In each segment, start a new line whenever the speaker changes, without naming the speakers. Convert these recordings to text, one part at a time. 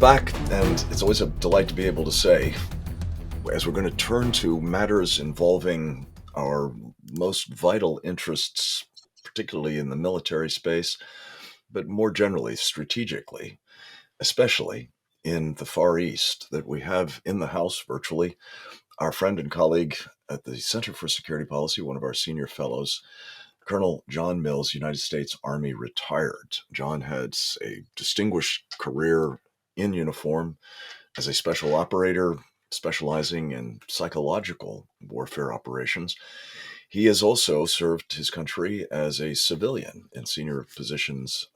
back, and it's always a delight to be able to say, as we're going to turn to matters involving our most vital interests, particularly in the military space, but more generally, strategically, especially in the Far East, that we have in the House virtually our friend and colleague at the Center for Security Policy, one of our senior fellows, Colonel John Mills, United States Army retired. John had a distinguished career in uniform as a special operator specializing in psychological warfare operations. He has also served his country as a civilian in senior positions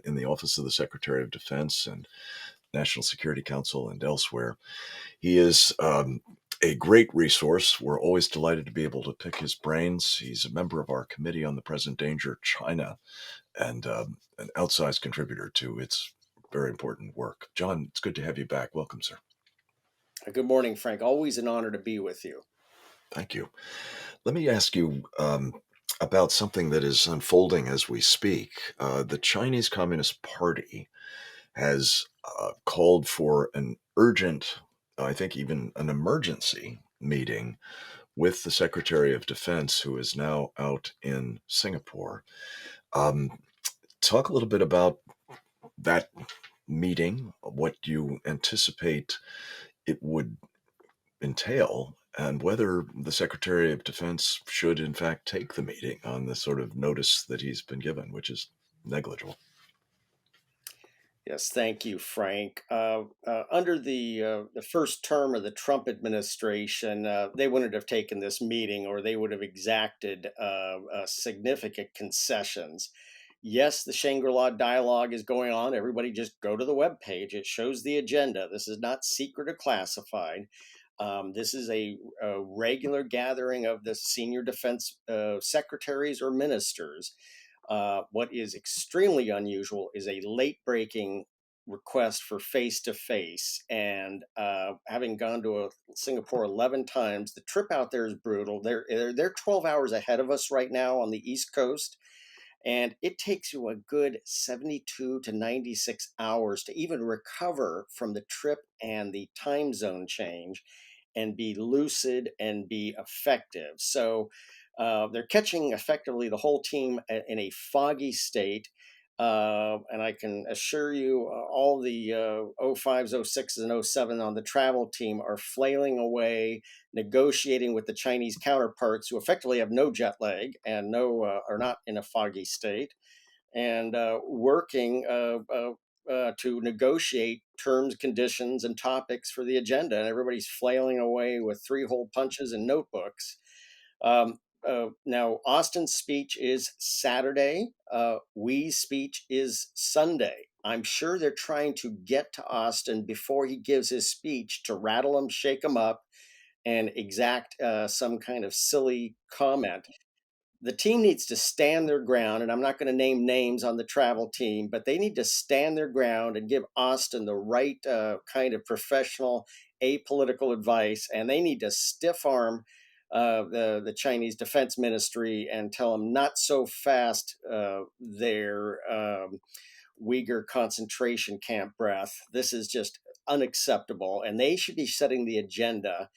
in the Office of the Secretary of Defense and National Security Council and elsewhere. He is a great resource. We're always delighted to be able to pick his brains. He's a member of our Committee on the Present Danger China and an outsized contributor to its very important work. John, it's good to have you back. Welcome, sir.
Good morning, Frank. Always an honor to be with you.
Thank you. Let me ask you about something that is unfolding as we speak. The Chinese Communist Party has called for an urgent, I think even an emergency meeting with the Secretary of Defense, who is now out in Singapore. Um, Talk a little bit about that meeting, what you anticipate it would entail, and whether the Secretary of Defense should, in fact, take the meeting on the sort of notice that he's been given, which is negligible.
Yes, thank you, Frank. Under the first term of the Trump administration, they wouldn't have taken this meeting, or they would have exacted significant concessions. Yes, the Shangri-La dialogue is going on. Everybody just go to the web page. It shows the agenda. This is not secret or classified. This is a regular gathering of the senior defense secretaries or ministers. What is extremely unusual is a late breaking request for face to face. And having gone to Singapore 11 times, the trip out there is brutal. They're 12 hours ahead of us right now on the East Coast. And it takes you a good 72 to 96 hours to even recover from the trip and the time zone change and be lucid and be effective. So they're catching effectively the whole team in a foggy state. And I can assure you, all the 05s, 06s, and 07 on the travel team are flailing away, negotiating with the Chinese counterparts who effectively have no jet lag and are not in a foggy state, and working to negotiate terms, conditions, and topics for the agenda. And everybody's flailing away with three-hole punches and notebooks. Now, Austin's speech is Saturday. Wee's speech is Sunday. I'm sure they're trying to get to Austin before he gives his speech to rattle him, shake him up, and exact some kind of silly comment. The team needs to stand their ground, and I'm not going to name names on the travel team, but they need to stand their ground and give Austin the right kind of professional, apolitical advice, and they need to stiff arm the Chinese Defense Ministry and tell them not so fast their Uyghur concentration camp breath. This is just unacceptable, and they should be setting the agenda,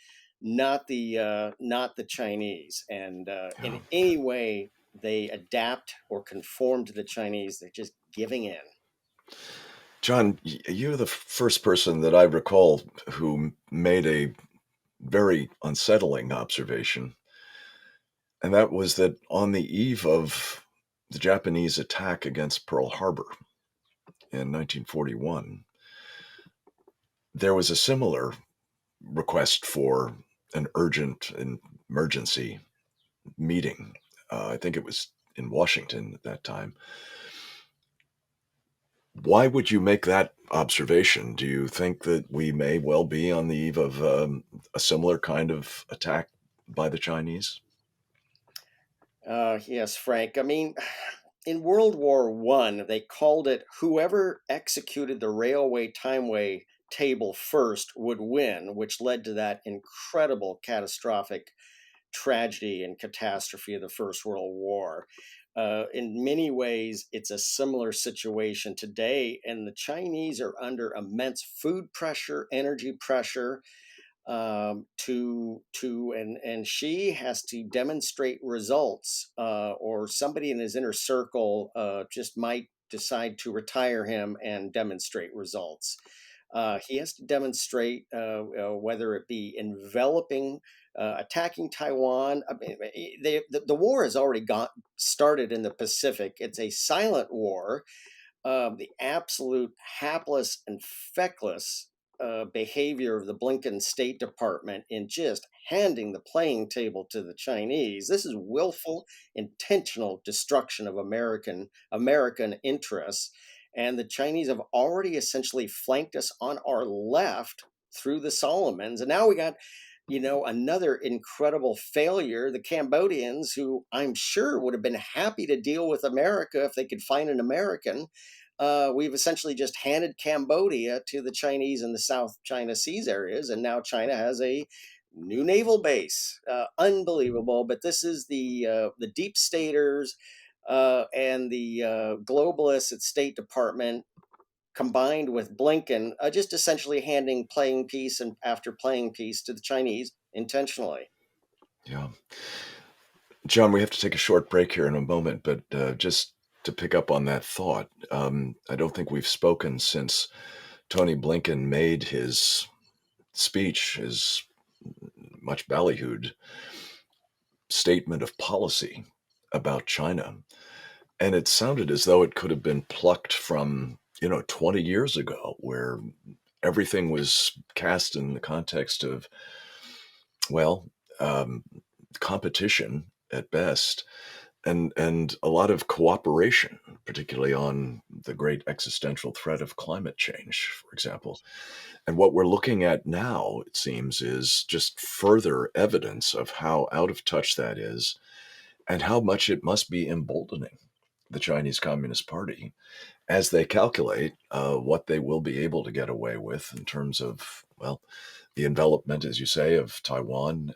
not the Chinese. And
Yeah.
in any way they adapt or conform to the Chinese, they're just giving in.
John, you're the first person that I recall who made a very unsettling observation, and that was that on the eve of the Japanese attack against Pearl Harbor in 1941, there was a similar request for an urgent emergency meeting. I think it was in Washington at that time. Why would you make that observation? Do you think that we may well be on the eve of a similar kind of attack by the Chinese?
Yes, Frank. I mean, in World War One, they called it whoever executed the railway timeway table first would win, which led to that incredible catastrophic tragedy and catastrophe of the First World War. In many ways, it's a similar situation today, and the Chinese are under immense food pressure, energy pressure, and she has to demonstrate results, or somebody in his inner circle just might decide to retire him and demonstrate results. He has to demonstrate, whether it be enveloping, attacking Taiwan. I mean, the war has already got started in the Pacific. It's a silent war. The absolute hapless and feckless behavior of the Blinken State Department in just handing the playing table to the Chinese. This is willful, intentional destruction of American interests, and the Chinese have already essentially flanked us on our left through the Solomons, and now we got, another incredible failure, the Cambodians, who I'm sure would have been happy to deal with America if they could find an American. We've essentially just handed Cambodia to the Chinese in the South China Seas areas, and now China has a new naval base. Unbelievable! But this is the deep staters and the globalists at State Department combined with Blinken, just essentially handing playing piece and after playing piece to the Chinese intentionally.
Yeah. John, we have to take a short break here in a moment, but just to pick up on that thought, I don't think we've spoken since Tony Blinken made his speech, his much ballyhooed statement of policy about China. And it sounded as though it could have been plucked from, 20 years ago, where everything was cast in the context of, well, um, competition at best, and a lot of cooperation, particularly on the great existential threat of climate change, for example. And what we're looking at now, it seems, is just further evidence of how out of touch that is and how much it must be emboldening the Chinese Communist Party as they calculate what they will be able to get away with in terms of, well, the envelopment, as you say, of Taiwan,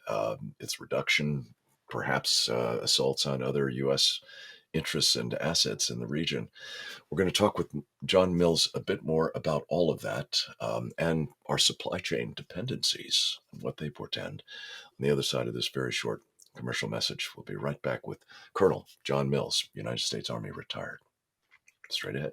its reduction, perhaps assaults on other U.S. interests and assets in the region. We're going to talk with John Mills a bit more about all of that, and our supply chain dependencies and what they portend on the other side of this very short commercial message. We'll be right back with Colonel John Mills, United States Army retired. Straight ahead.